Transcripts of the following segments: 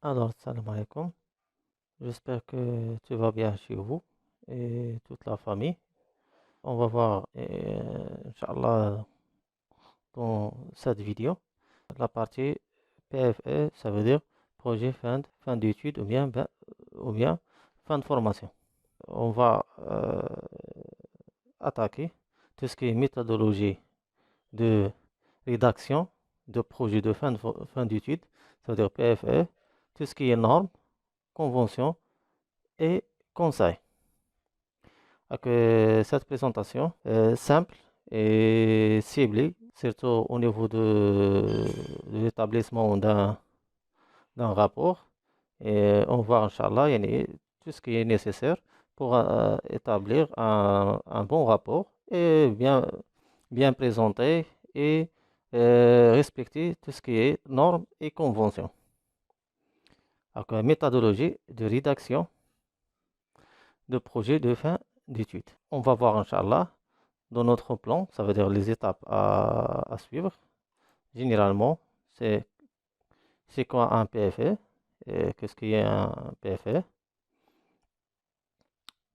Alors, salam alaikum. J'espère que tu vas bien chez vous et toute la famille. On va voir, Inch'Allah, dans cette vidéo, la partie PFE, ça veut dire projet fin d'études ou bien fin de formation. On va attaquer tout ce qui est méthodologie de rédaction de projet de fin d'études, ça veut dire PFE, tout ce qui est normes, conventions et conseils. Avec cette présentation simple et ciblée, surtout au niveau de l'établissement d'un rapport. Et on voit, Inch'Allah, tout ce qui est nécessaire pour établir un bon rapport et bien présenter et respecter tout ce qui est normes et conventions. Avec une méthodologie de rédaction de projet de fin d'études. On va voir, Inch'Allah, dans notre plan, ça veut dire les étapes à suivre. Généralement, c'est quoi un PFE et qu'est-ce qu'il y a un PFE?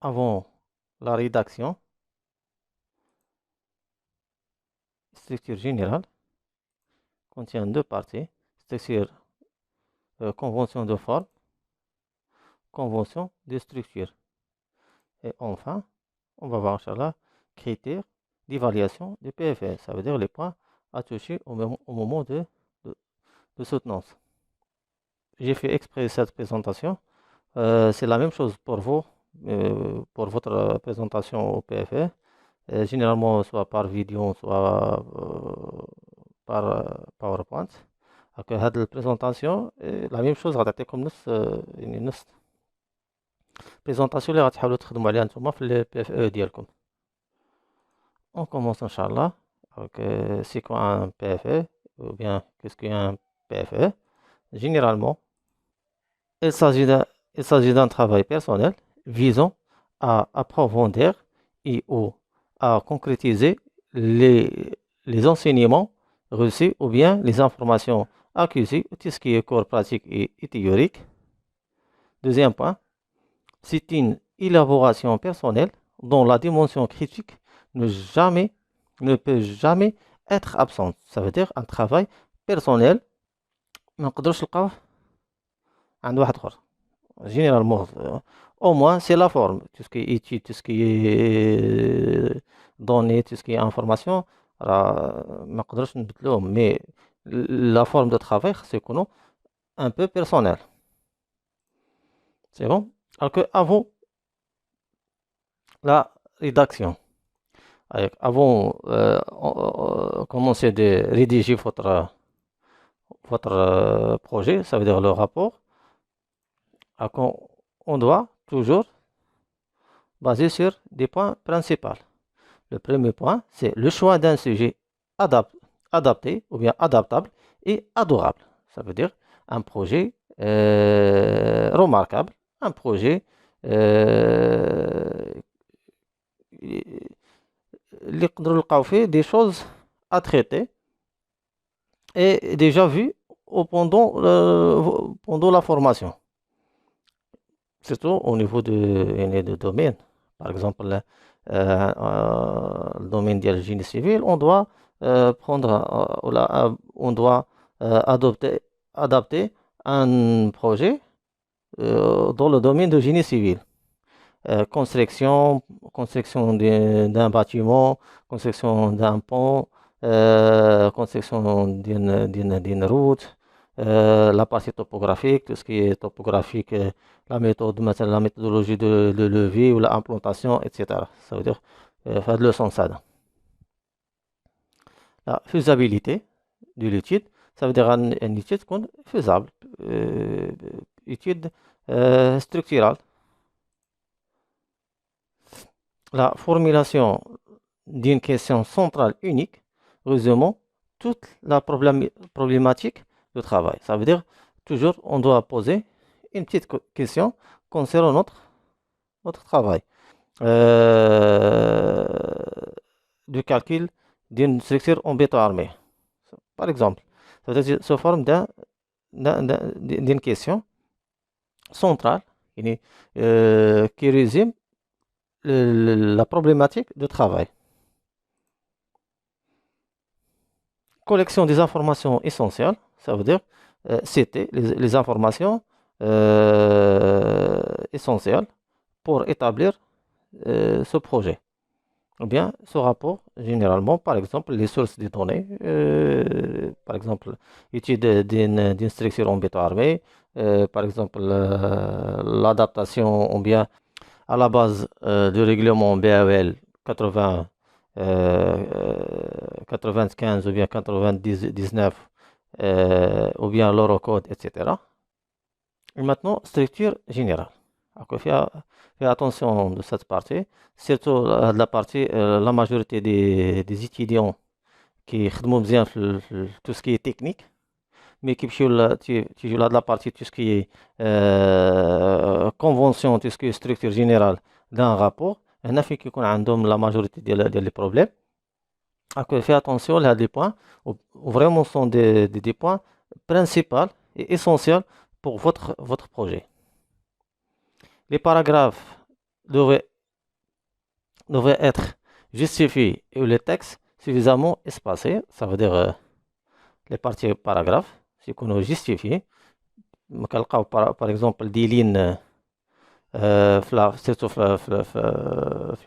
Avant la rédaction, structure générale contient deux parties, structure convention de forme, convention de structure. Et enfin, on va voir, Inch'Allah, critères d'évaluation du PFE, ça veut dire les points à toucher au moment de soutenance. J'ai fait exprès cette présentation. C'est la même chose pour vous, pour votre présentation au PFE. Généralement, soit par vidéo, soit par PowerPoint. Donc, هذه البريزونطاسيون la même chose غتعطيكم نفس البريزونطاسيون اللي غتحاولوا تخدموا عليها نتوما في البي اف او ديالكم. On commence Inch'Allah avec c'est quoi un PFE ou bien qu'est-ce qu'un PFE. Généralement, il s'agit d'un travail personnel visant à approfondir et ou à concrétiser les enseignements reçus ou bien les informations acquises, tout ce qui est cours pratique et théorique. Deuxième point, c'est une élaboration personnelle dont la dimension critique ne peut jamais être absente. Ça veut dire un travail personnel. ما نقدرش نلقاوه عند واحد اخر. Généralement, au moins, c'est la forme. Tout ce qui est étude, tout ce qui est données, tout ce qui est information, ما نقدرش نبدلوهم. Mais la forme de travail, c'est un peu personnel. C'est bon? Alors que avant la rédaction, avant commencer de rédiger votre projet, ça veut dire le rapport, on doit toujours baser sur des points principaux. Le premier point, c'est le choix d'un sujet adapté ou bien adaptable et adorable. Ça veut dire un projet remarquable, un projet des choses à traiter et déjà vues pendant la formation. Surtout au niveau de domaine. Par exemple, le domaine du génie civil, on doit adopter un projet dans le domaine du génie civil. Construction d'un bâtiment, construction d'un pont, construction d'une route, la partie topographique, tout ce qui est topographique, la méthodologie de levier ou l'implantation, etc. Ça veut dire faire de le sens ça. La faisabilité de l'étude, ça veut dire une étude faisable, étude structurale. La formulation d'une question centrale unique, résumant toute la problématique de travail. Ça veut dire toujours on doit poser une petite question concernant notre travail. Du calcul d'une structure en béton armé. Par exemple, ça veut dire sous forme d'une question centrale qui résume la problématique de travail. Collection des informations essentielles, ça veut dire citer les informations essentielles pour établir ce projet. Ou bien ce rapport, généralement, par exemple, les sources des données, par exemple, étude d'une structure en béton armé, par exemple, l'adaptation ou bien à la base du règlement BAL 80, 95 ou bien 99, ou bien l'Eurocode, etc. Et maintenant, structure générale. Alors, fais attention de cette partie, surtout de la partie, la majorité des étudiants qui font bien tout ce qui est technique, mais qui jouent là de la partie tout ce qui est convention, tout ce qui est structure générale d'un rapport. هنا فين كيكون عندهم la majorité ديال les problèmes. Alors, fais attention à des points, vraiment sont des points principaux et essentiels pour votre projet. Les paragraphes devraient être justifiés et le texte suffisamment espacé, ça veut dire les parties paragraphes, c'est qu'on a justifié. Par exemple, des lignes, surtout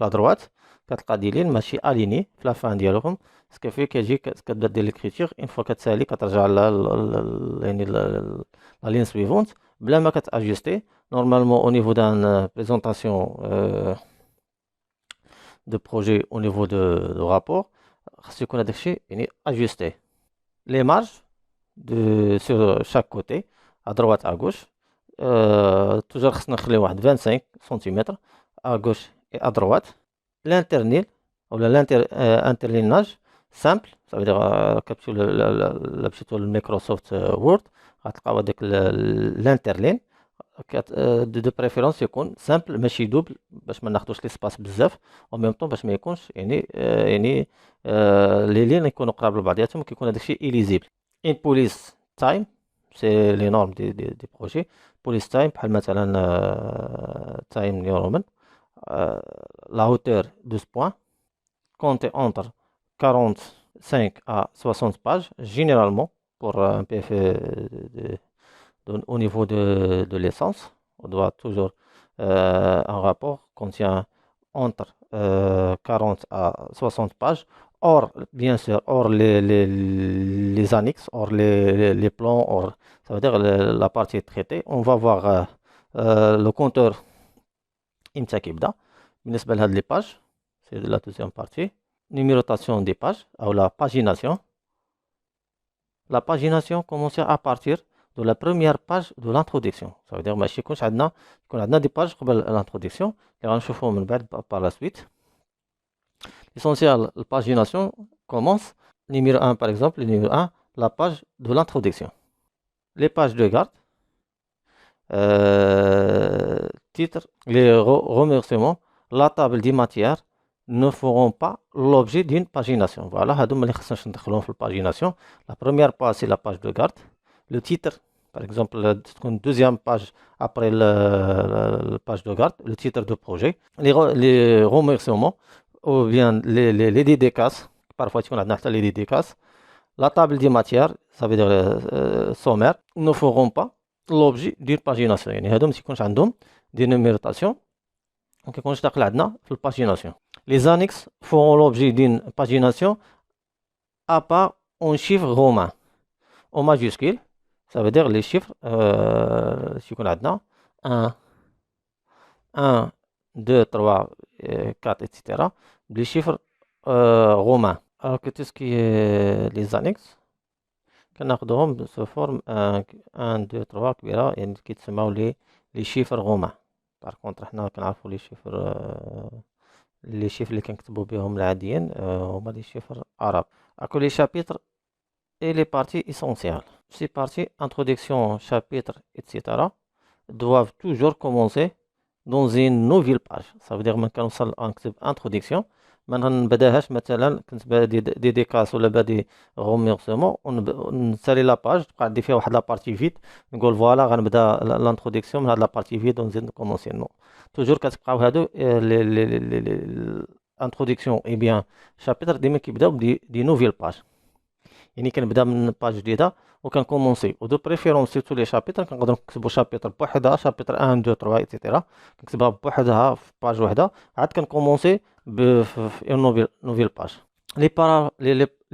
la droite, كتلقى دي لين ماشي alignées في la fin ديالهم، ce qui fait كتبدا دير l'écriture une fois كتسالي كترجع يعني la ligne suivante بلا ما كتاجستي. Normalement au niveau d'une présentation de projet, au niveau de rapport, خاص يكون هذاك الشيء يعني ajusté. Les marges sur chaque côté, à droite, à gauche, toujours خصنا نخليو واحد 25 cm à gauche et à droite. L'internil ou l'interlignage simple, ça veut dire كتمشيو مشيتو للمايكروسوفت وورد غتلقاو هذاك الانترلين دو بريفيرونس يكون سامبل ماشي دوبل باش ما ناخذوش ليسباس بزاف، او ميم طون باش ما يكونش يعني لي لين يكونوا قراب لبعضياتهم كيكون هذاك الشيء إليزيبل. ان بوليس تايم سي لي نورم دي بروجي. بوليس تايم بحال مثلا تايم نيو رومان، la hauteur 12 points, comptez entre 45 à 60 pages, généralement, pour un PFE au niveau de l'essence. On doit toujours, un rapport contient entre 40 à 60 pages, hors, bien sûr, hors les annexes, hors les plans, hors, ça veut dire la partie traitée. On va voir le compteur إمتى كيبدا. بالنسبة لهاد لي باج سي لا دوزيام بارتي. numérotation des pages ou la pagination. La pagination commence à partir de la première page de l'introduction. Ça veut dire ماشي يكونش عندنا دي باج قبل l'introduction اللي غنشوفوهم من بعد par la suite. L'essentiel, la pagination commence numéro 1 par exemple, le numéro 1, la page de l'introduction. Les pages de garde, titre, les remerciements, la table des matières ne feront pas l'objet d'une pagination. Voilà, la pagination. La première page, c'est la page de garde. Le titre, par exemple, la deuxième page après la page de garde, le titre de projet. Les remerciements, ou bien les dédicaces, parfois on a les dédicaces. La table des matières, ça veut dire sommaire, ne feront pas l'objet d'une pagination. يعني هادو ماشي يكونش عندهم دي نوميراتاسيون، ما كيكونش داخل عندنا في الباجيناسيون. Les annexes feront l'objet d'une pagination à part en chiffres romains en majuscule. Ça veut dire les chiffres يكون عندنا 1, 2, 3, 4, etc. Les chiffres romains. Alors que tout ce qui est les annexes كناخدوهم sous forme 1, 2, 3 كبيرة، يعني كيتسماو les chiffres romains. Par contre حنا كنعرفوا les chiffres اللي كنكتبوا بهم العاديين هما les chiffres arabes. Alors les chapitres et les parties essentielles. Ces parties, introduction, chapitre, etc. doivent toujours commencer dans une nouvelle page. Ça veut dire que nous avons une introduction. ما نبداهاش مثلا كنت بادي ديديكاس ولا بادي غوميرسمون ونسالي لاباج تبقى عندي فيها واحد لابارتي فيد نقول فوالا غنبدا لانتروديكسيون من هاد لابارتي فيد ونزيد نكومونسي نو توجور كتبقاو هادو انتروديكسيون اي بيان شابيتر ديما كيبداو دي نوفيل باج يعني كنبدا من باج جديده وكنكومونسي ودو بريفيرون سيرتو لي شابيتر كنقدروا نكتبوا شابيتر بوحدها شابيتر 1 2 3 ايتترا كنكتبها بوحدها في باج وحده عاد كنكومونسي في une nouvelle page.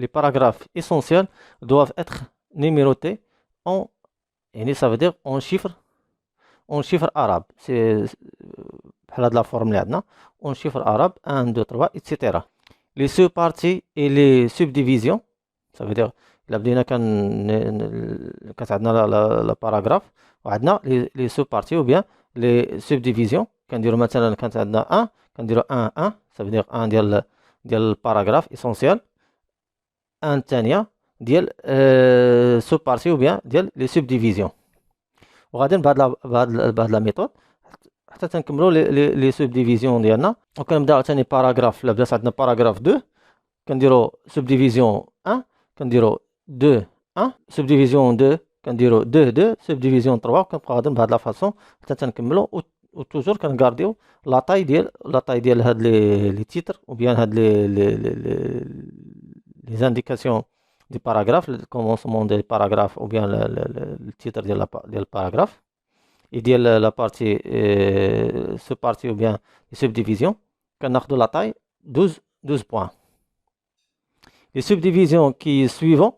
Les paragraphes essentiels doivent être numérotés en, et ça veut dire en chiffre arabe. C'est la forme là, en chiffre arabe 1, 2, 3, etc. Les sous-parties et les subdivisions, ça veut dire là بدينا كانت عندنا لا باراغراف وعندنا les sous-parties ou bien les subdivisions كنديروا مثلا كانت عندنا 1 كنديروا 1 1 ça veut dire 1 ديال الباراغراف essentiel 1 الثانيه ديال سوب بارتي ou bien ديال les subdivisions وغادي بهاد لا ميثود حتى تنكملوا لي سوبديفيزيون ديالنا وكنبداو ثاني باراغراف لا بدات عندنا باراغراف 2 كنديروا سوبديفيزيون 1 كنديروا 2 1 سوبديفيزيون 2 كنديروا 2 2 سوبديفيزيون 3 وكنبقى غادي بهاد لا فاصون حتى تنكملوا وتوجور كنغارديو لا طاي ديال هاد لي تيتر ou bien هاد لي زانديكاسيون دي باراغراف الكومونسمون ديال باراغراف ou bien le titre ديال الباراغراف et ديال لا بارتي سو بارتي ou bien subdivision كناخذوا لا طاي 12 points. Les subdivisions qui suivent,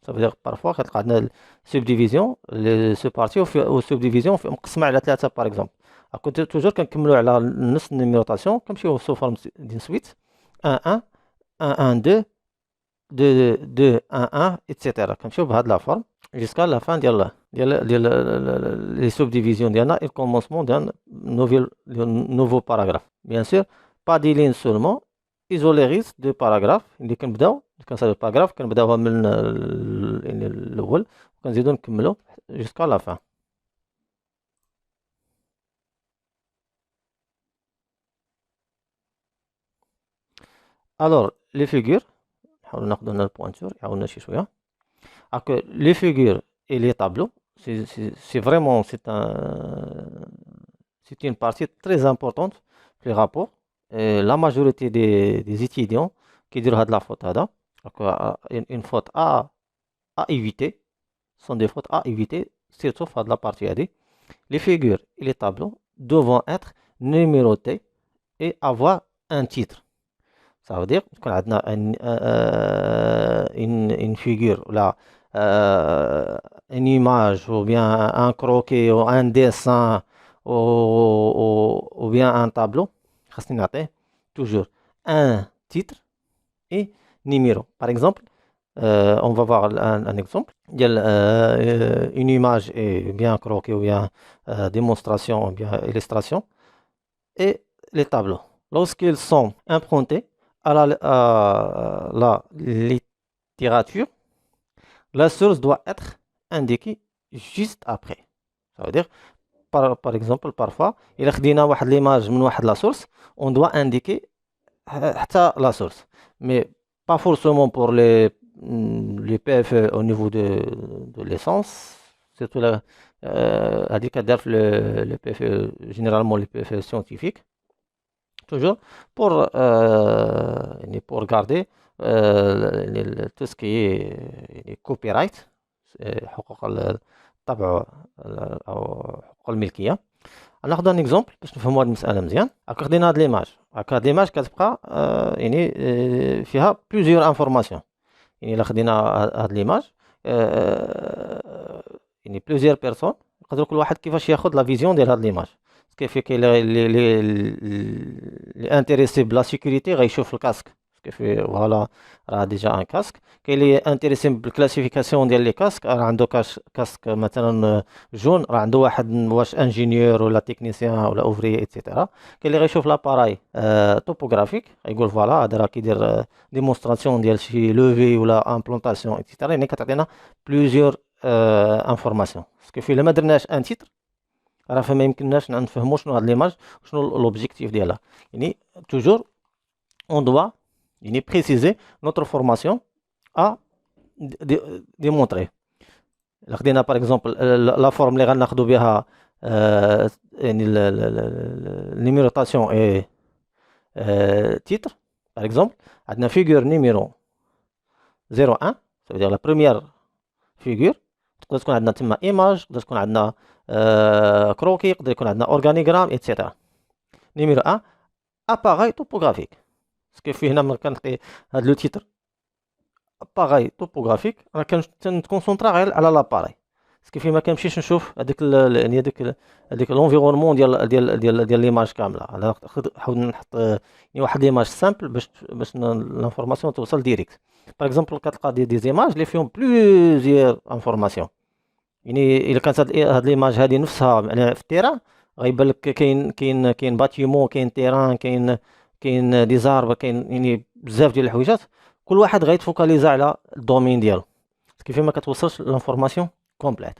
ça veut dire parfois كتلقى عندنا subdivision les sous-parties ou subdivision مقسمه على 3 par exemple. كنت توجور كنكملوا على نفس النيميروطاسيون كنمشيو سو فورم دين سويت 1 1 1 1 2 2 2 1 1 ايتترا كنمشيو بهاد لا فورم جيسكا لا فان ديال لي سوبديفيزيون ديالنا اي كومونسمون ديال نوفو باراغراف بيان سور با دي لين سولمون ايزوليريس دو باراغراف اللي كنبداو كنصايبو الباراغراف كنبداوها من الاول وكنزيدو نكملو جيسكا لا فان. Alors, les figures, on a donné le pointure, on a شوية. Alors, les figures et les tableaux, c'est vraiment c'est une partie très importante في les rapports. Et la majorité des étudiants qui disent de la faute هذا, une faute à éviter, sont des fautes à éviter, surtout في la partie هذه. Les figures et les tableaux doivent être numérotés et avoir un titre. Ça veut dire qu'on a une figure là, une image ou bien un croquis ou un dessin ou bien un tableau. Toujours un titre et numéro. Par exemple, on va voir un exemple. Il y a une image et bien un croquis ou bien démonstration ou bien illustration et les tableaux. Lorsqu'ils sont empruntés à la littérature, la source doit être indiquée juste après. Ça veut dire, par exemple, parfois, il y a l'image de la source, on doit indiquer la source. Mais pas forcément pour les PFE au niveau de l'essence, surtout le PFE, généralement les PFE scientifiques. Toujours pour garder tout ce qui est copyright حقوق الطبع او حقوق الملكيه. ناخذ ان اكزومبل باش نفهموا هذه المساله مزيان. خدينا هذه ليماج هاد ليماج كتبقى يعني فيها بليزيور انفورماسيون. يعني الا خدينا هاد ليماج يعني بليزيور بيرسون يقدروا كل واحد كيفاش ياخذ لا فيزيون ديال هاد ليماج. كيف كاين اللي انتريسي بلا سيكوريتي غيشوف الكاسك كيف فوالا راه ديجا ان كاسك. كاين اللي انتريسي بالكلاسيفيكاسيون ديال لي كاسك راه عنده كاسك مثلا جون راه عنده واحد واش انجينيور ولا تكنيسيان ولا اوفري ايتترا. كاين اللي غيشوف لاباراي توبوغرافيك غيقول فوالا هذا راه كيدير ديمونستراسيون ديال شي لوفي ولا امبلونطاسيون ايتترا. يعني كتعطينا بليزيور انفورماسيون كيف الا ما درناش ان تيتر راه فما يمكنناش نفهموا شنو هاد ليماج شنو لوبجيكتيف ديالها. يعني توجور اون دوا يعني préciser notre formation à démontrer. إلا خدينا par exemple la forme اللي غناخدو بها يعني numérotation et titre par exemple عندنا figure numéro 01 ça veut dire la première figure تقدر تكون عندنا تما image تقدر تكون عندنا croquis يقدر يكون عندنا organigramme etc. numéro 1 appareil topographique باسكو فيه هنا ملي كنعطي هاد لو تيتر appareil topographique راه كنكونسونطرا غير على لاباري باسكو فيه ما كنمشيش نشوف هذيك يعني هذيك لونفيرونمون ديال ليماج كامله. انا نحاول نحط يعني واحد ليماج سامبل باش لانفورماسيون توصل ديريكت. باغ اكزومبل كتلقى دي زيماج اللي فيهم بلوزيير انفورماسيون، يعني الا كانت هاد ليماج هادي نفسها يعني في التيران غيبان لك كاين باتيمون، كاين تيران، كاين دي زارب، كاين يعني بزاف ديال الحويجات، كل واحد غيتفوكاليزا على الدومين ديالو كيف ما كتوصلش لانفورماسيون كومبليت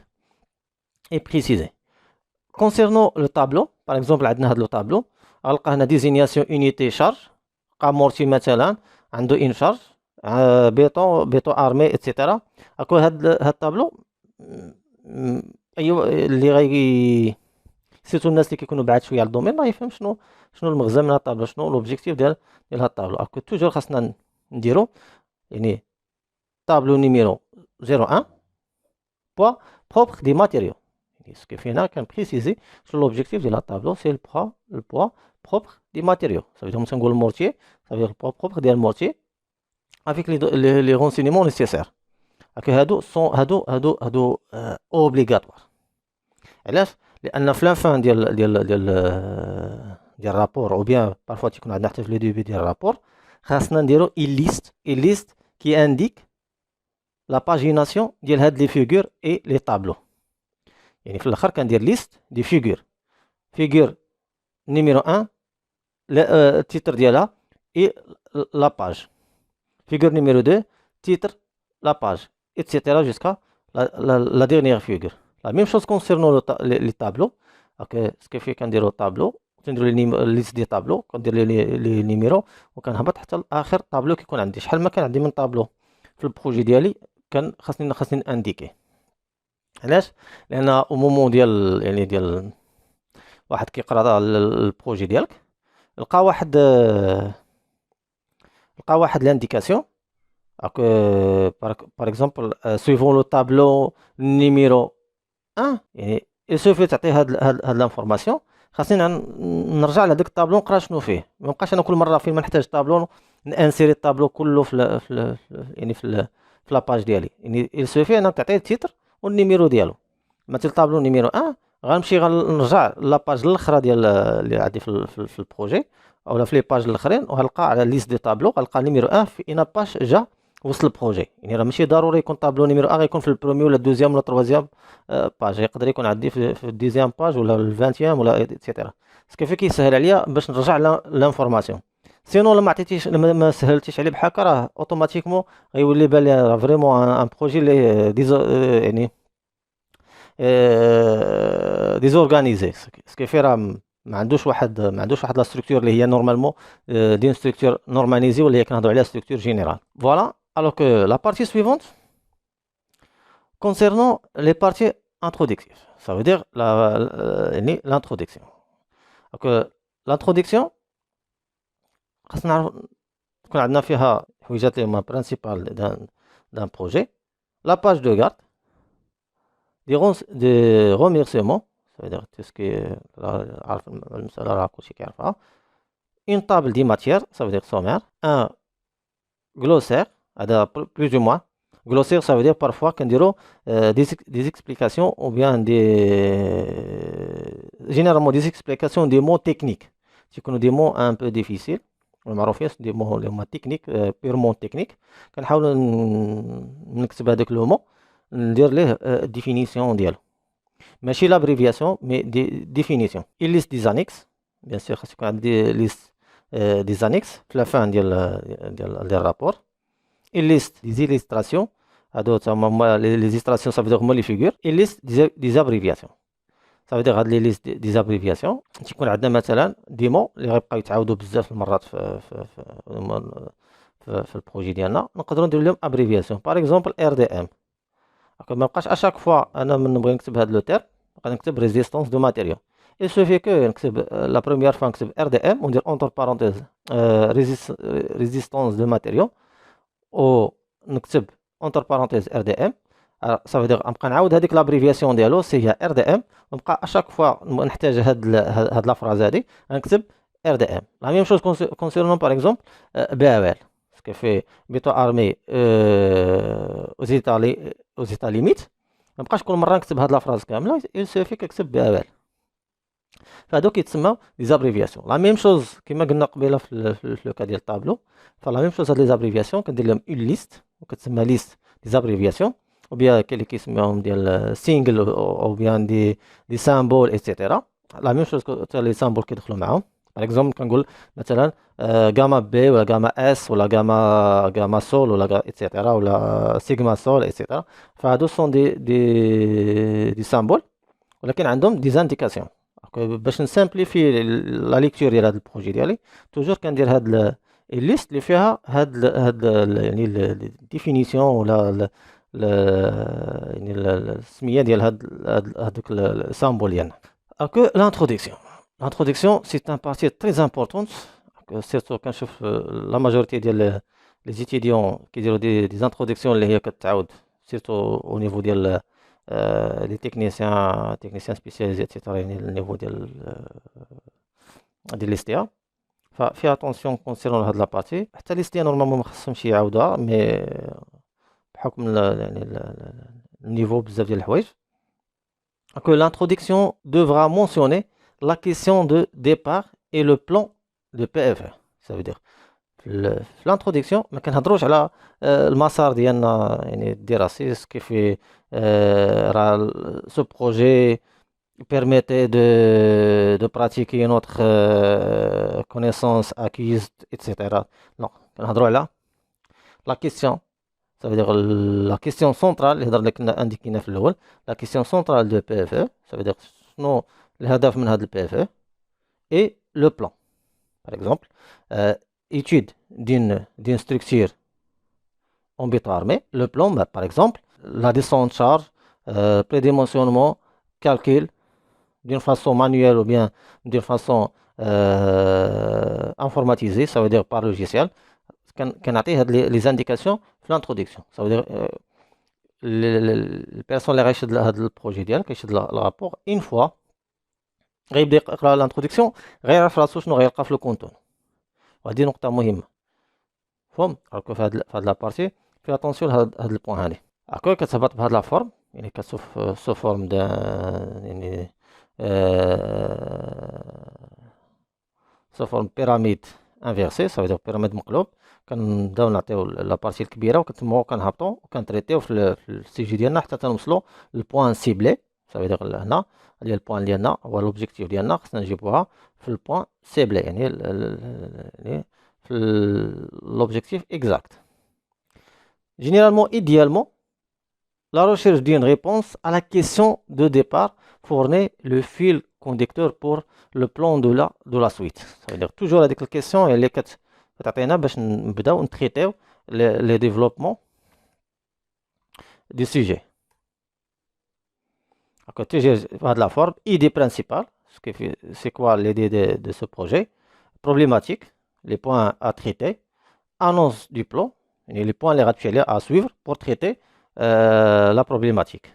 اي بريسيزي. كونسيرنو لو طابلو باغ اكزومبل عندنا هاد لو طابلو غنلقى هنا ديزينياسيون يونيتي شارج، لقى مورتي مثلا عنده ان شارج بيطون ارمي اتسيتيرا. اكو هاد الطابلو ايوا اللي غي سيرتو الناس اللي كيكونوا بعاد شويه على الدومين ما يفهم شنو المغزى من هاد الطابلو، شنو لوبجيكتيف ديال هاد الطابلو. اكو توجور خاصنا نديرو يعني طابلو نيميرو 01 بوا بروبر دي ماتيريو. Ce que fait là, qu'on précise sur l'objectif de la tableau, c'est le poids propre des matériaux. Ça veut dire que le mortier, ça veut dire le poids propre des mortiers avec les renseignements nécessaires. هادو obligatoires. علاش؟ لأن في الفان ديال الرابور او بيان بارفوا تيكون عندنا حتى في لو ديبي ديال الرابور خاصنا نديرو une liste qui indique la pagination ديال هاد لي فيغور اي لي طابلو. يعني في الاخر كندير ليست دي فيغور نيميرو 1 التيتر ديالها اي لا باج، فيغور نيميرو 2 تيتر لا باج اتسيتيرا جوسكا لا ديرنيير فيغور. لا ميم شوز كونسيرنو لي طابلو. سكو في كنديرو طابلو كنديرو ليست دي طابلو كندير لي نيميرو وكنهبط حتى لاخر طابلو كيكون عندي. شحال ما كان عندي من طابلو في البروجي ديالي كان خاصني انديكي. علاش؟ لان او مومون ديال واحد كيقرا البروجي ديالك لقى واحد لانديكاسيون باغ اكزومبل سويفون لو طابلو نيميرو 1 يعني سوفي تعطي هاد لانفورماسيون خاصني نرجع لهداك الطابلو نقرا شنو فيه. ما بقاش انا كل مره فين ما نحتاج طابلو نانسيري الطابلو كله في يعني في لاباج ديالي. يعني سوفي انا تعطيه التيتر والنيميرو ديالو. مثلا طابلو نيميرو 1 غنمشي غنرجع لاباج الاخرى ديال اللي عندي في البروجي اولا في لي باج الاخرين وغنلقى على ليست دي طابلو غنلقى نيميرو 1 في اين باج جا وسط البروجي. يعني راه ماشي ضروري يكون طابلو نيميرو 1 غيكون في البرومي ولا الدوزيام ولا التروازيام باج، يقدر يكون عندي في الديزيام باج ولا الفانتيام ولا ايتترا. سكيفي كيسهل عليا باش نرجع لانفورماسيون. سينو لما عطيتيش ما سهلتيش عليه بحال هكا راه اوتوماتيكمون غيولي بان لي راه فريمون ان بروجي اللي يعني ديزورغانيزي. سكيفي راه ما عندوش واحد لا ستركتور اللي هي نورمالمون دي ستركتور نورماليزي ولا هي كنهضروا عليها ستركتور جينيرال. فوالا. alors que la partie suivante concernant les parties introductives, ça veut dire l'introduction. donc l'introduction خاصنا نعرف تكون عندنا فيها حويجات اللي هما برينسيبال دان بروجي. لا باج دو غارد دي remerciements, ça veut dire tout ce qui عارف المسألة راه كلشي كيعرفها. une table des matières, ça veut dire sommaire. un glossaire, هذا plus ou moins. glossaire ça veut dire parfois كنديرو des explications ou bien généralement des explications des mots techniques. تيكونوا des mots un peu difficiles معروفين des mots اللي هما techniques purement techniques. كنحاولوا نكتب هذاك لو مو ندير ليه définition ديالو ماشي l'abréviation mais définition. une liste des annexes bien sûr خاص يكون عندي liste des annexes في la fin ديال الرابور. une liste des illustrations هادو تما les illustrations ça veut dire هما لي فيغور. une liste des abréviations ça veut dire هاد لي liste des abréviations تيكون عندنا مثلا دي مو اللي غيبقاو يتعاودوا بزاف المرات في في البروجي ديالنا نقدروا نديروا لهم ابريفياسيون. باغ اكزومبل RDM. ما بقاش اشاك فوا انا من نبغي نكتب هذا لو تيرم نبقى نكتب ريزيستونس دو ماتيريال. il suffit que نكتب لا بروميير فوا نكتب RDM وندير اونتر بارونتيز ريزيستونس دو ماتيريال و نكتب اونتر بارونتيز RDM. ça veut dire نبقى نعاود هذيك لابريفياسيون ديالو سي هي RDM ونبقى اشاك فوا نحتاج هاد لا فراز هادي غنكتب RDM. لا ميم شوز كونسيرنون باغ اكزومبل BAL باسكو في بيتو ارمي aux états limites ما بقاش كل مره نكتب هاد لا فراز كامله il suffit كنكتب BAL. فهادوك يتسموا لي زابريفياسيون. لا ميم شوز كما قلنا قبيله في لو كا ديال الطابلو. فلا ميم شوز هاد لي زابريفياسيون كندير لهم اون ليست وكتسمى ليست دي زابريفياسيون ou bien كاين اللي كيسميوهم ديال سينجل او بيان دي سامبول ايتترا. لا ميم شوز حتى لي سامبول كيدخلوا معاهم. باغ اكزومبل كنقول مثلا غاما بي ولا غاما اس ولا غاما سول ولا ايتترا ولا سيغما سول ايتترا. فهادو سون دي سامبول ولكن عندهم دي زانديكاسيون. باش نسامبليفي لا ليكتور ديال هذا البروجي ديالي توجور كندير هاد الليست اللي فيها هاد يعني الديفينيسيون ولا يعني السميه ديال هادوك السامبول ديالنا. que l'introduction c'est un partie très importante surtout كنشوف لا ماجوريتي ديال لي étudiants كيديروا دي introductions اللي هي كتعاود surtout au niveau ديال les techniciens spécialisés etc. يعني النيفو ديال الاستيا. ففي اتونسيون كونسيرون هاد لابارتي حتى الاستيا نورمالمون ما خصهمش يعاودوها مي بحكم يعني النيفو بزاف ديال الحوايج. que l'introduction devra mentionner la question de départ et le plan de PFE. ça veut dire في الانتروديكسيون ما كنهضروش على المسار ديالنا يعني الدراسي كيف راه ce projet permettait de pratiquer notre connaissance acquise etc. non كنهضروا على la question. ça veut dire la question centrale اللي هضر لك انديكينا في الاول la question centrale de PFE. ça veut dire شنو الهدف من هذا ال PFE et le plan. par exemple étude d'une structure en béton armé. Le plan, par exemple, la descente de charge, prédimensionnement, calcul d'une façon manuelle ou bien d'une façon informatisée, ça veut dire par logiciel. Qu'on a les indications de l'introduction. Ça veut dire les personnes qui ont le projet qui ont le rapport, une fois, l'introduction, ils vont voir le contour. وهذه نقطة مهمة فهم. راكو في هاد لابارتي في اتونسيون لهاد البوان هادي. هاكا كتهبط بهاد لا فورم يعني كتشوف سو فورم د يعني سو فورم بيراميد انفيرسي. سا فيدير بيراميد مقلوب. كنبداو نعطيو لابارتي الكبيرة وكنتمو كنهبطو وكنتريتيو في السي جي ديالنا حتى تنوصلو للبوان سيبلي. سا فيدير هنا اللي هي البوان ديالنا هو لوبجيكتيف ديالنا خصنا نجيبوها في البوان سيبلي يعني في l'objectif exact. Généralement, idéalement, la recherche d'une réponse à la question de départ fournit le fil conducteur pour le plan de la suite. Ça veut dire toujours avec la question اللي كتعطينا باش نبداو نتريتيو les développements du sujet. toujours de la forme idée principale. C'est quoi l'idée de ce projet? Problématique, les points à traiter, annonce du plan, et les points à suivre pour traiter la problématique.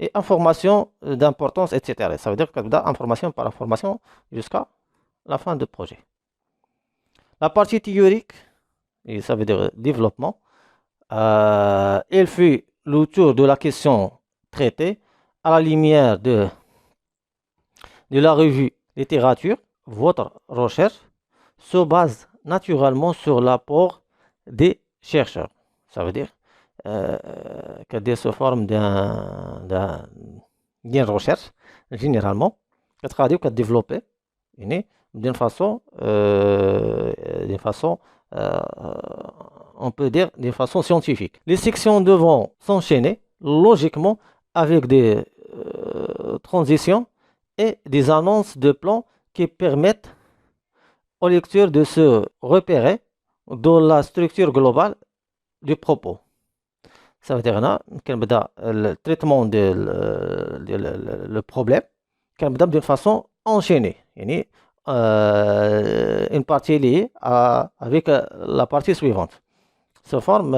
Et information d'importance, etc. Ça veut dire que information par information jusqu'à la fin du projet. La partie théorique, et ça veut dire développement, elle fait le tour de la question traitée à la lumière de la revue littérature. Votre recherche se base naturellement sur l'apport des chercheurs. Ça veut dire que sous forme d'une recherche, généralement, que développer d'une façon, on peut dire, d'une façon scientifique. Les sections devront s'enchaîner logiquement avec des transitions et des annonces de plans qui permettent aux lecteurs de se repérer de la structure globale du propos. Ça veut dire هنا كنبدا le traitement de le problème كنبدا d'une façon enchaînée يعني une partie liée avec la partie suivante sous forme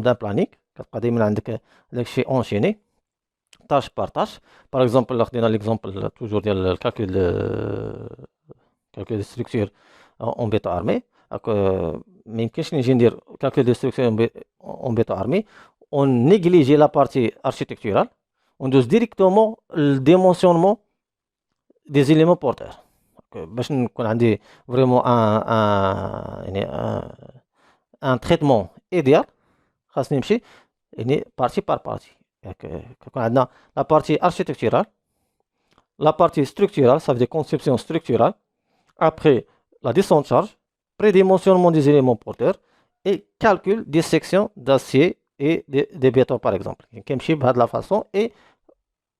d'un planning كتبقى دايما عندك داك الشيء enchaîné tâche par tâche. Par exemple là خدينا l'exemple toujours ديال الكالكول de structure en béton armé. ما يمكنش نجي ندير calcul de structure en béton armé on néglige la partie architecturale, on doit directement le dimensionnement des éléments porteurs. باش نكون عندي vraiment un traitement idéal خاصني نمشي يعني partie par partie. كيكون عندنا la partie architecturale, la partie structurale, ça veut dire conception structurale, après la descente de charge, prédimensionnement des éléments porteurs et calcul des sections d'acier et des bétons par exemple. كنمشي بهاد la façon et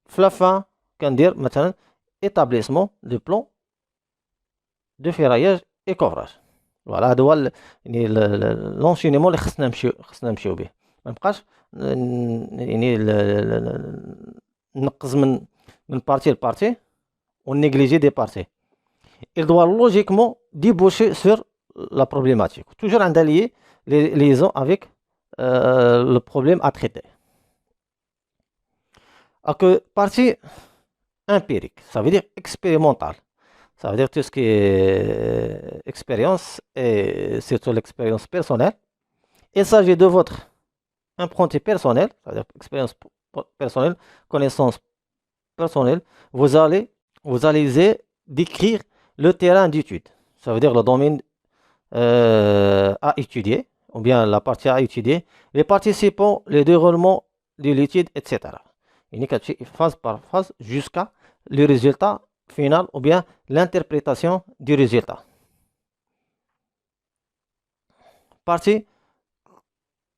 في la fin كندير مثلا établissement de plan de ferraillage et couvrage. Voilà هذا هو يعني l'enchaînement اللي خصنا نمشيو به. ما نبقاش يعني نقز من partie لpartie on néglige des parties. Il doit logiquement déboucher sur la problématique. Toujours un lié les liaisons avec le problème à traiter. Donc, partie empirique, ça veut dire expérimentale. Ça veut dire tout ce qui est expérience et surtout l'expérience personnelle. Il s'agit de votre empreinte personnelle, c'est-à-dire expérience personnelle, connaissance personnelle. Vous allez essayer d'écrire le terrain d'étude. Ça veut dire le domaine à étudier, ou bien la partie à étudier, les participants, le déroulement de l'étude, etc. Il y a phase par phase jusqu'à le résultat final ou bien l'interprétation du résultat. Partie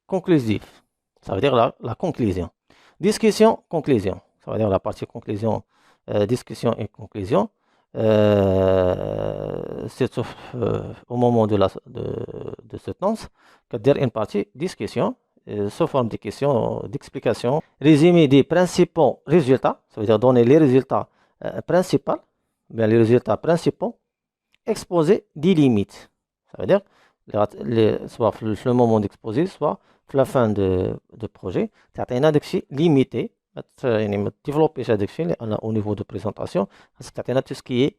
conclusive, ça veut dire la conclusion. Discussion, conclusion, ça veut dire la partie conclusion, discussion et conclusion. C'est au moment de cette danse que dire une partie discussion sous forme de questions, d'explications, résumé des principaux résultats, ça veut dire donner les résultats principaux, bien les résultats principaux, exposer des limites, ça veut dire soit le moment d'exposer, soit la fin de projet, c'est un index limité. Développer هذاك الشيء au niveau de présentation خاصك تعطينا tout ce qui est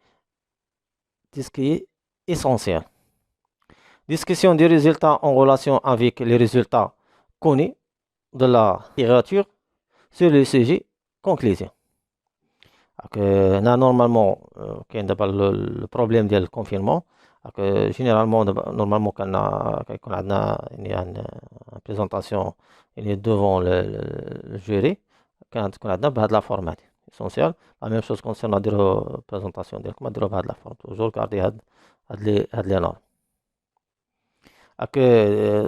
essentiel. Discussion des résultats en relation avec les résultats connus de la littérature sur le sujet conclusion. Normalement كاين دابا le problème ديال الconfinement. Généralement normalement كان يكون عندنا يعني présentation devant le jury. كانت تكون عندنا بهاد لا فورم هادي essentiel. La même chose concernant نديرو présentation ديالكم ديروها بهاد لا فورم. toujours garder هاد les normes.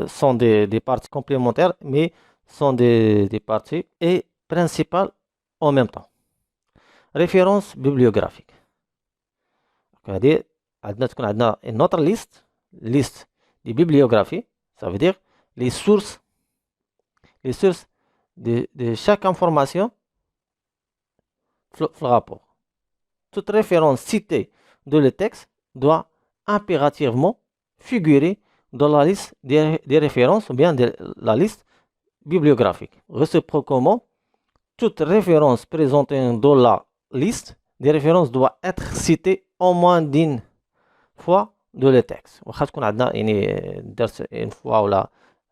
Sont des parties complémentaires mais sont des parties et principales en même temps. Référence bibliographique. هادي عندنا تكون عندنا une autre liste des bibliographies, ça veut dire les sources de chaque information le rapport. Toute référence citée dans le texte doit impérativement figurer dans la liste des références ou bien de la liste bibliographique. Réciproquement, toute référence présentée dans la liste des références doit être citée au moins d'une fois dans le texte. واخا تكون عندنا يعني درس une fois ولا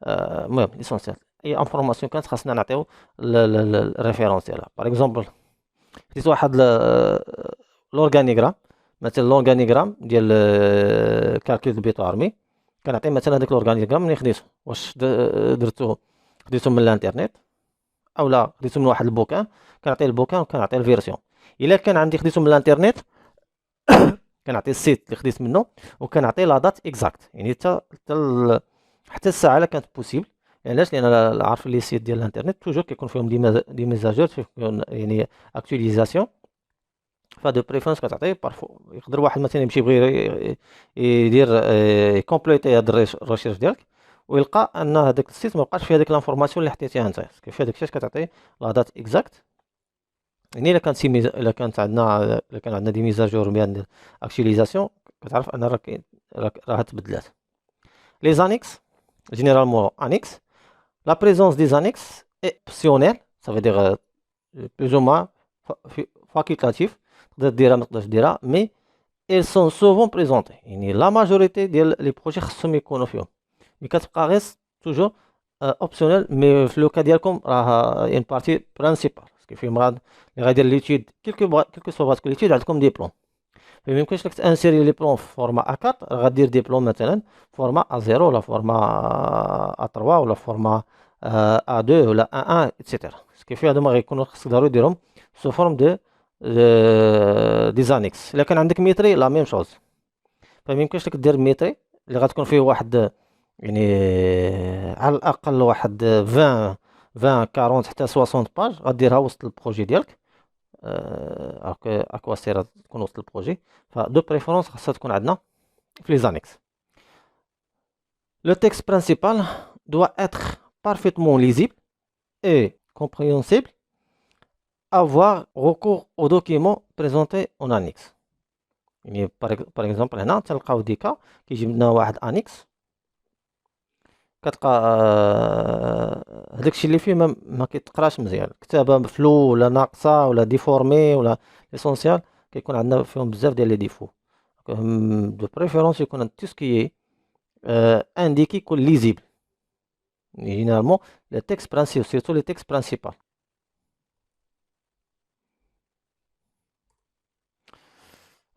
المهم essentiel. اي انفورماسيون كانت خاصنا نعطيو الريفيرونس ديالها. باغ اكزومبل خديت واحد لورغانيغرام مثلا لورغانيغرام ديال كالكول بيتو ارمي كنعطي مثلا هذاك لورغانيغرام ملي خديتو واش خديتو من الانترنت او لا خديتو من واحد البوكان كنعطي البوكان وكنعطي الفيرسيون. الا كان عندي خديتو من الانترنت كنعطي السيت اللي خديت منه وكنعطي لا دات اكزاكت يعني حتى الساعه الا كانت بوسيبل. علاش؟ لان عارف لي سيت ديال الانترنت توجور كيكون فيهم دي ميزاجور يعني اكtualisation فهاد بريفيرونس كتعطيه بارفو يقدر واحد مثلا يمشي يبغي يدير يكومبليتي هاد الريشيرش ديالك ويلقى ان هذاك السيت ما بقاش فيه هذيك لانفورماسيون اللي حطيتيها انت كيف هذاك الشيء كتعطي لا دات اكزاكت يعني الا كانت عندنا الا كان عندنا دي ميزاجور بيان اكtualisation كتعرف ان راه تبدلات لي زانيكس généralement annexe la présence des annexes est optionnelle ça veut dire plus ou moins facultatif تقدر ديرها ما تقدرش ديرها mais elles sont souvent présentées يعني la majorité ديال لي بروجي خصهم يكونوا فيهم مي كتبقى غير توجور اوبسيونيل مي في لو كا ديالكم راه اون بارتي برينسيبال باسكو فيهم اللي غيدير ليتيود كيلكو سوا باسكو ليتيود عندكم دي بلون ما يمكنش لك تانسيري لي بلون في فورما A4 غدير دي بلون مثلا فورما A0 ولا فورما A3 ولا فورما A2 ولا A1 اتسيتيرا باسكو في هادو ما غيكونوا خصك ضروري ديرهم سو فورم دو دي زانيكس الا كان عندك ميتري لا ميم شوز فما يمكنش لك دير ميتري اللي غتكون فيه واحد يعني على الاقل واحد 20 40 حتى 60 باج غديرها وسط البروجي ديالك اكواسير تكون وسط البروجي فدو بريفيرونس خاصها تكون عندنا في لي زانيكس لو تكست برينسيبال doit être parfaitement lisible et compréhensible avoir recours aux documents présentés en annexe يعني par exemple هنا تلقاو ديكا كيجيب لنا واحد انيكس كتلقى هداكشي اللي فيه ما كيتقراش مزيان كتابه فلو ولا ناقصه ولا ديفورمي ولا ليسونسيال كيكون عندنا فيهم بزاف ديال لي ديفو دو بريفيرونس يكون تو سكي انديكي يكون ليزيبل جينيرالمون لي تيكست برينسيبال سيرتو لي تيكست برينسيبال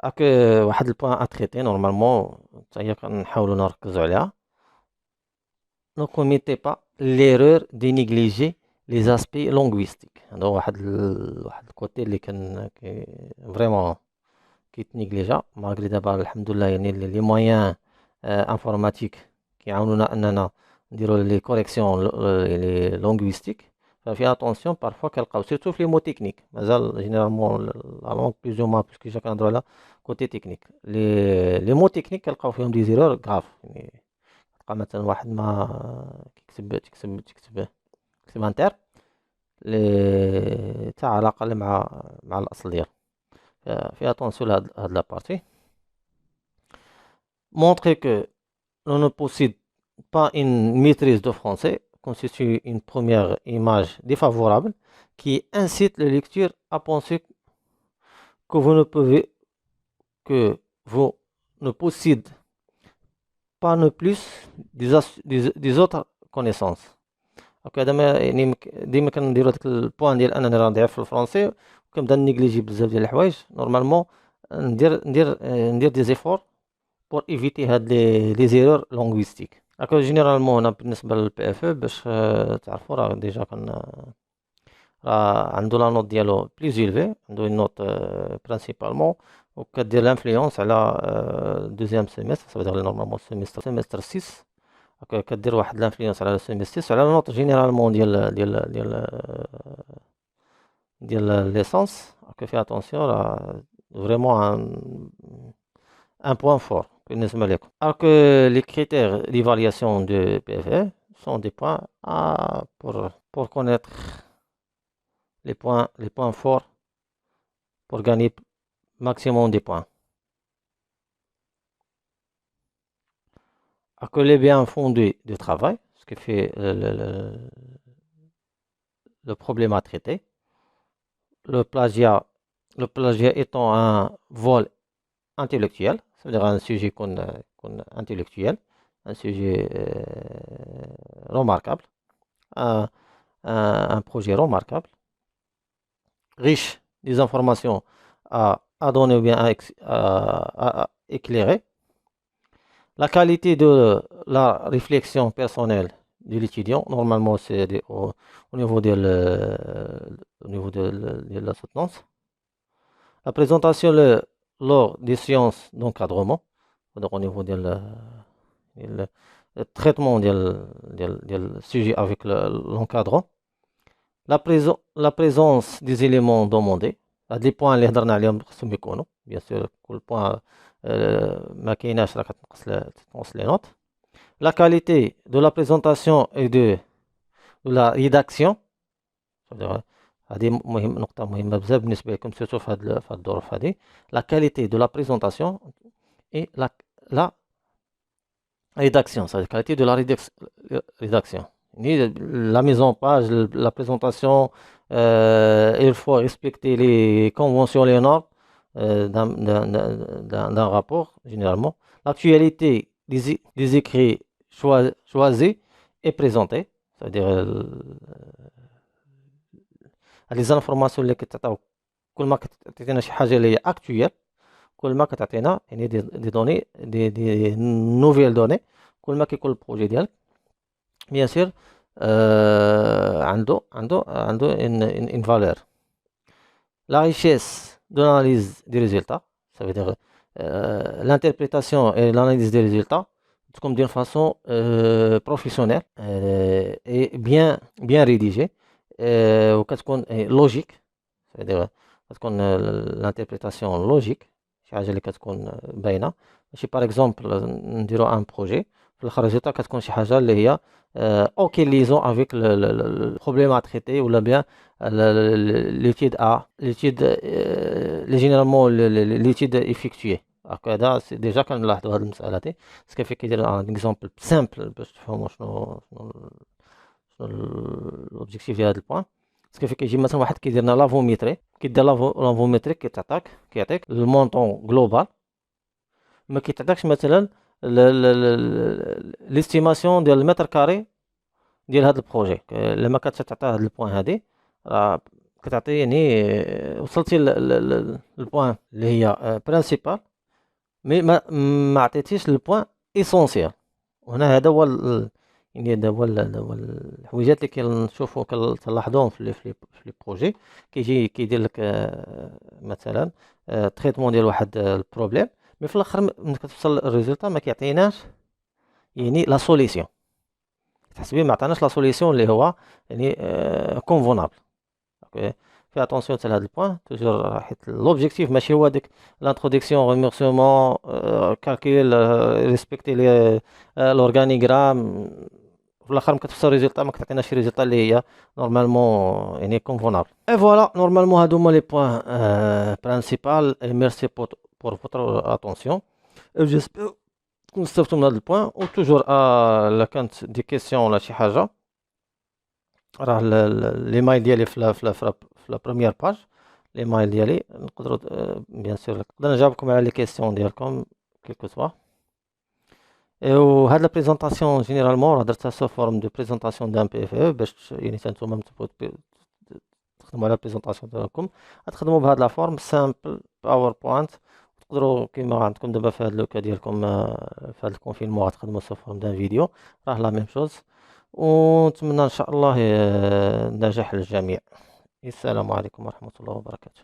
هاك واحد البوان اتريتي نورمالمون حتى هي كنحاولوا نركزوا عليها ne commettez pas l'erreur de négliger les aspects linguistiques هذا واحد الكوتي اللي كان فريمون كيتنيغليجا ماغري دابا الحمد لله يعني لي مويان انفورماتيك كيعاونونا اننا نديرو لي كوريكسيون لي لينغويستيك ففي اتونسيون بارفوا كنلقاو سيرتو في لي مو تكنيك مازال جينيرالمون لا لونغ بلوز او موا باسكو جا كنهضرو على كوتي تكنيك لي مو تكنيك كنلقاو فيهم دي زيرور غراف يعني تلقى مثلا واحد ما تكتب انتر لي تاع علاقه مع الاصل ديالو فيها اتونسيون لهاد لا بارتي montrer que l'on ne possède pas une maîtrise de français constitue une première image défavorable qui incite le lecteur à penser que vous ne possédez pas non plus des autres connaissances هذا ما يعني ديما كنديرو داك البوان ديال انني راه ضعيف في الفرونسي وكنبدا نيجليجي بزاف ديال الحوايج نورمالمون ندير دي زيفور بور ايفيتي هاد لي زيرور لونغويستيك هكا جينيرالمون هنا بالنسبه للبي اف باش تعرفوا راه ديجا راه عنده لا نوت ديالو بليز إلفي عنده نوت برينسيبالمون وكدير لانفلونس على دوزيام سيمستر صافي نورمالمون سيمستر 6 هكا كدير واحد لانفلونس على سيمستر 6 على نوت جينيرالمون ديال ليسونس هكا فيها اتونسيون راه فريمون ان بوان فور بالنسبه لكم alors que les critères d'évaluation de PFE sont des points pour connaître les points forts pour gagner maximum de points. Que les biens fondés de travail, ce qui fait le problème à traiter. Le plagiat étant un vol intellectuel, c'est-à-dire un sujet intellectuel, un sujet remarquable, un projet remarquable, riche des informations à donner ou bien à éclairer. La qualité de la réflexion personnelle de l'étudiant, normalement c'est au niveau de la soutenance. La présentation lors des séances d'encadrement, donc au niveau du traitement du sujet avec l'encadrant. La présence des éléments demandés, هاد لي بوين اللي هضرنا عليهم خصهم يكونوا بيان سور كل بوين ما كايناش راه تنقص لي نوت. لا كاليتي دو لا بريزونطاسيون اي دو لا ريداكسيون، هذه نقطة مهمة بزاف بالنسبة لكم سيرتو في هاد الظروف هذه. لا كاليتي دو لا بريزونطاسيون اي لا rédaction, c'est la qualité de la rédaction. La mise en page, la présentation, il faut respecter les conventions, les normes d'un rapport, généralement. L'actualité des écrits choisis et présentés, c'est-à-dire les informations اللي كتعطيو كل ما كتعطينا شي حاجة اللي هي actuelle، كل ما كتعطينا يعني دي دوني دي نوفيل دوني، كل ما كيكون البروجي ديالك بيان سور عنده ان فالور. لا ريشيس دو l'analyse des résultats, ça veut dire l'interprétation et l'analyse des résultats تكون d'une façon professionnelle et bien rédigée وكتكون logique, ça veut dire كتكون l'interprétation logique، شي حاجه اللي كتكون باينه، ماشي باغ اكزومبل نديرو ان بروجي في الاخر ريزلتا كتكون شي حاجه اللي هي اوكي ليزون افيك البروبليم ا تريتي ولا بيان ليتيد لي جينيرالمون ليتيد افيكتوي. هكذا ديجا كنلاحظوا هذه المساله هذه كيف كيدير ان اكزومبل سامبل باش تفهموا شنو الاوبجيكتيف ديال هذا البوان. كيف كيجي مثلا واحد كيدير لنا لافوميتري، كيدير لافوميتري كيعطيك المونطون جلوبال، ما كيتعطيكش مثلا ليستيماسيون ديال المتر كاري ديال هذا البروجي. لما كتعطي هذا البوان هذه راه كتعطي يعني وصلتي للبوان اللي هي برينسيبال مي ما عطيتيش البوان ايسونسيال. وهنا هذا هو يعني هذا هو الحويجات اللي كنشوفوا كنلاحظوهم في لي بروجي. كيجي كيدير لك مثلا تريتمون ديال واحد البروبليم، مي في الاخر ملي كتوصل الريزلتا ما كيعطيناش يعني لا سوليسيون، تحسبي ما عطاناش لا سوليسيون اللي هو يعني كونفونابل. في اتونسيون حتى لهاد البوان توجور، حيت لوبجيكتيف ماشي هو ديك لانتروداكسيون ريميرسيومون كالكول ريسبكتي لورغانيغرام، في الاخر ما كتوصل ريزلتا ما كتعطيناش شي ريزلتا اللي هي نورمالمون يعني كونفونابل. اي فوالا نورمالمون هادو هما لي بوين برينسيبال. ميرسي بور فوتر اتونسيون، جيسبر تكونوا استفدتوا من هاد البوين. و توجور الا كانت دي كيسيون ولا شي حاجه راه لي مايل ديالي في لا بروميير باج، لي مايل ديالي نقدروا بيان سور نقدر نجاوبكم على لي كيسيون ديالكم كيلكو سوا. وهاد لا بريزونطاسيون جينيرالمون راه درتها سو فورم دو بريزونطاسيون دان بي اف او باش يعني نتوما تخدموا على بريزونطاسيون ديالكم غتخدموا بهاد لا فورم سامبل باوربوينت. تقدروا كيما عندكم دابا في هاد لوكا ديالكم في هاد الكونفينمون غتخدموا سو فورم دان فيديو، راه لا ميم شوز. ونتمنى ان شاء الله النجاح للجميع. السلام عليكم ورحمة الله وبركاته.